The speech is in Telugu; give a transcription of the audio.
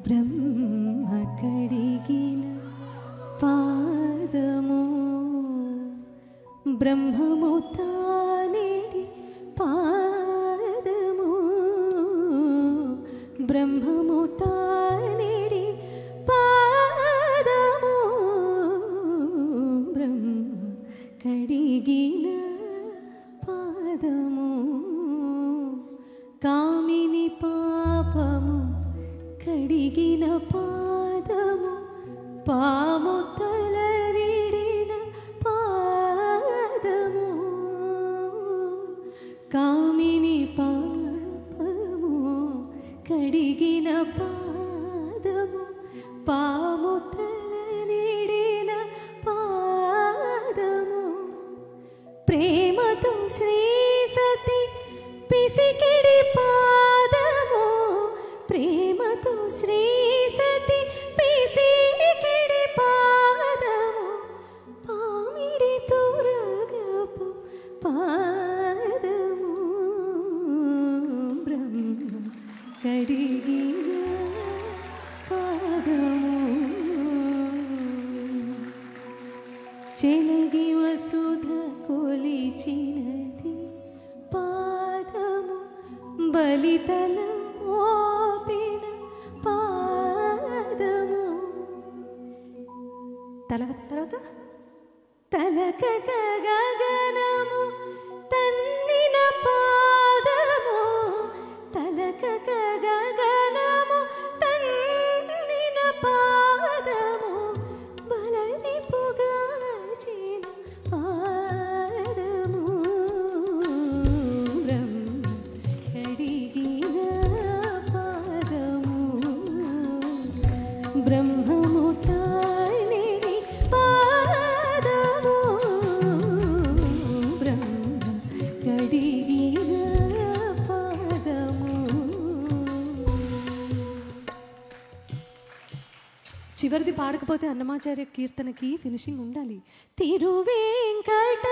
బ్రహ్మ కడిగిన పాదము బ్రహ్మము తానేడి పాదము బ్రహ్మము తానేడి పాదము బ్రహ్మ కడిగిన పాదము కామిని పాపము కడిగిన పాదము పాము తలరిడిన పాదము కామిని పాపము కడిగిన పాదము పాము తలరిడిన పాదము ప్రేమతో శ్రీ సతి పిసికిడి పాదము ప్రేమతో శ్రీ సతి పిసికిడి పాదము పామిడి తురగపు పాదము బ్రహ్మ కడిగిన పాదము చెలగి వసుధ కొలిచినది పాదము బలితల ఓపిన పాదము తర్వాత తలక గగనము తన్నిన పాదము తలక గగనము తన్నిన పాదము బలరి పొగాచిన పాదము బ్రహ్మ కడిగిన పాదము బ్రహ్మము తానేడి పాదము బ్రహ్మ కడిగిన పాదము. చివరిది పాడకపోతే అన్నమాచార్య కీర్తనకి ఫినిషింగ్ ఉండాలి. తిరువేంకటగిరి